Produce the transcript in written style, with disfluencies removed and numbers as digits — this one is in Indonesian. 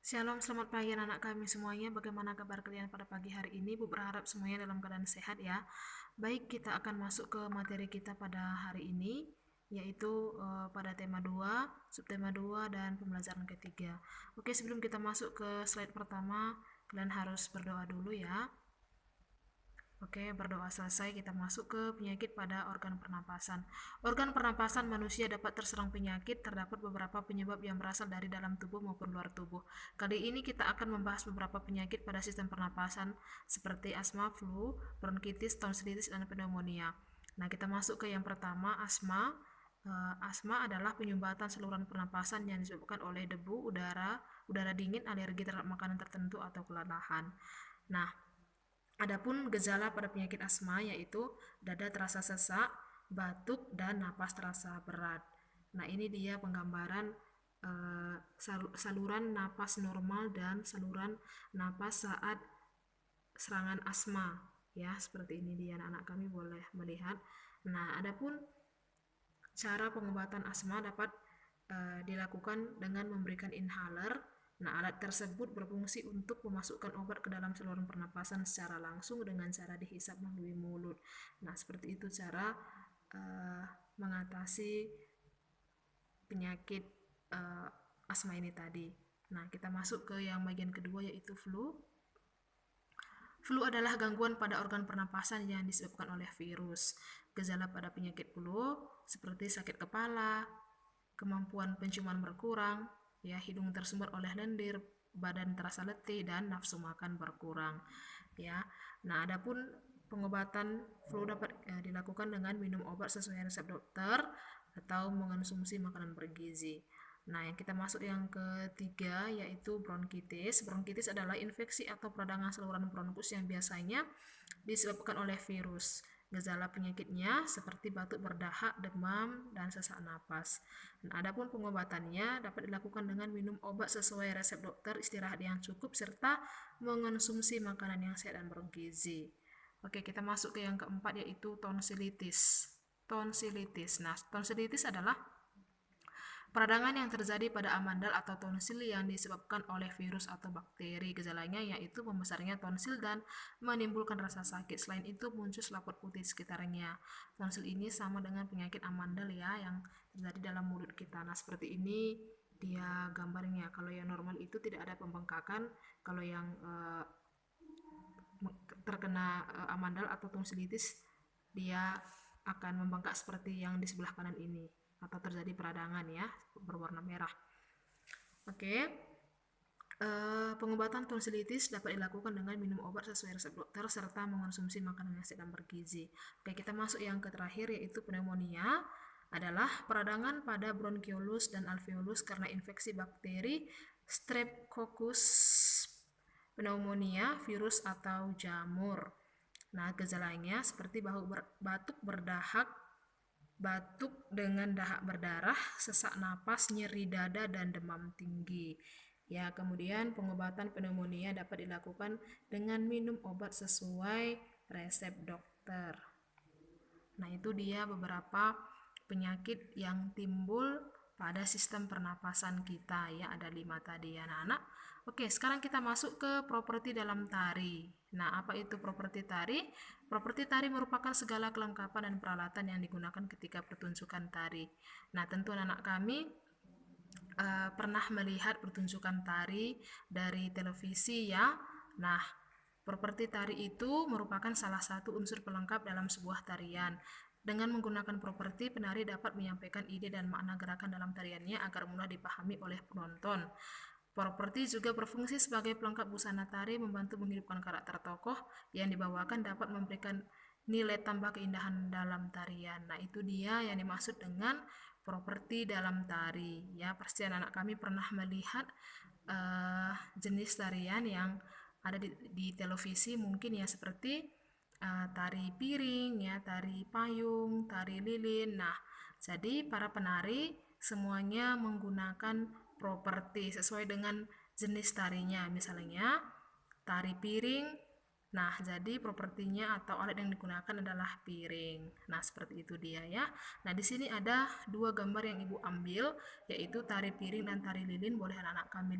Shalom, selamat pagi anak-anak kami semuanya. Bagaimana kabar kalian pada pagi hari ini? Bu berharap semuanya dalam keadaan sehat ya. Baik, kita akan masuk ke materi kita pada hari ini, yaitu pada tema 2, subtema 2, dan pembelajaran ketiga. Oke, sebelum kita masuk ke slide pertama, kalian harus berdoa dulu ya. Oke, berdoa selesai, kita masuk ke penyakit pada organ pernapasan. Organ pernapasan manusia dapat terserang penyakit, terdapat beberapa penyebab yang berasal dari dalam tubuh maupun luar tubuh. Kali ini kita akan membahas beberapa penyakit pada sistem pernapasan seperti asma, flu, bronkitis, tonsilitis, dan pneumonia. Nah, kita masuk ke yang pertama, asma. Asma adalah penyumbatan saluran pernapasan yang disebabkan oleh debu, udara dingin, alergi terhadap makanan tertentu, atau kelelahan. Nah, adapun gejala pada penyakit asma yaitu dada terasa sesak, batuk, dan napas terasa berat. Nah, ini dia penggambaran saluran napas normal dan saluran napas saat serangan asma. Ya, seperti ini dia anak-anak kami boleh melihat. Nah, adapun cara pengobatan asma dapat dilakukan dengan memberikan inhaler. Nah, alat tersebut berfungsi untuk memasukkan obat ke dalam saluran pernapasan secara langsung dengan cara dihisap melalui mulut. Nah, seperti itu cara mengatasi penyakit asma ini tadi. Nah, kita masuk ke yang bagian kedua yaitu flu. Flu adalah gangguan pada organ pernapasan yang disebabkan oleh virus. Gejala pada penyakit flu seperti sakit kepala, kemampuan penciuman berkurang, ya, hidung tersumbat oleh lendir, badan terasa letih, dan nafsu makan berkurang. Ya, nah adapun pengobatan flu dapat dilakukan dengan minum obat sesuai resep dokter atau mengonsumsi makanan bergizi. Nah, yang kita masuk yang ketiga yaitu bronkitis. Bronkitis adalah infeksi atau peradangan saluran bronkus yang biasanya disebabkan oleh virus. Gejala penyakitnya seperti batuk berdahak, demam, dan sesak napas. Nah, adapun pengobatannya dapat dilakukan dengan minum obat sesuai resep dokter, istirahat yang cukup, serta mengonsumsi makanan yang sehat dan bergizi. Oke, kita masuk ke yang keempat yaitu tonsilitis. Tonsilitis. Nah, tonsilitis adalah peradangan yang terjadi pada amandel atau tonsil yang disebabkan oleh virus atau bakteri. Gejalanya yaitu membesarnya tonsil dan menimbulkan rasa sakit. Selain itu muncul selaput putih di sekitarnya. Tonsil ini sama dengan penyakit amandel ya yang terjadi dalam mulut kita. Nah, seperti ini dia gambarnya. Kalau yang normal itu tidak ada pembengkakan. Kalau yang terkena amandel atau tonsilitis dia akan membengkak seperti yang di sebelah kanan ini atau terjadi peradangan ya berwarna merah. Oke, pengobatan tonsilitis dapat dilakukan dengan minum obat sesuai resep dokter serta mengonsumsi makanan yang sehat dan bergizi. Oke, kita masuk yang terakhir yaitu pneumonia adalah peradangan pada bronkiolus dan alveolus karena infeksi bakteri Streptococcus pneumonia, virus atau jamur. Nah, gejalanya seperti batuk berdahak, batuk dengan dahak berdarah, sesak napas, nyeri dada, dan demam tinggi. Ya, kemudian pengobatan pneumonia dapat dilakukan dengan minum obat sesuai resep dokter. Nah, itu dia beberapa penyakit yang timbul pada sistem pernapasan kita ya, ada 5 tadi ya anak-anak. Oke, sekarang kita masuk ke properti dalam tari. Nah, apa itu properti tari? Properti tari merupakan segala kelengkapan dan peralatan yang digunakan ketika pertunjukan tari. Nah, tentu anak-anak kami pernah melihat pertunjukan tari dari televisi ya. Nah, properti tari itu merupakan salah satu unsur pelengkap dalam sebuah tarian. Dengan menggunakan properti, penari dapat menyampaikan ide dan makna gerakan dalam tariannya agar mudah dipahami oleh penonton. Properti juga berfungsi sebagai pelengkap busana tari, membantu menghidupkan karakter tokoh yang dibawakan, dapat memberikan nilai tambah keindahan dalam tarian. Nah, itu dia yang dimaksud dengan properti dalam tari. Ya, pasti anak-anak kami pernah melihat jenis tarian yang ada di televisi mungkin ya seperti tari piring ya, tari payung, tari lilin. Nah, jadi para penari semuanya menggunakan properti sesuai dengan jenis tarinya. Misalnya tari piring. Nah, jadi propertinya atau alat yang digunakan adalah piring. Nah, seperti itu dia ya. Nah, di sini ada 2 gambar yang Ibu ambil, yaitu tari piring dan tari lilin. Boleh anak-anak kami lihat.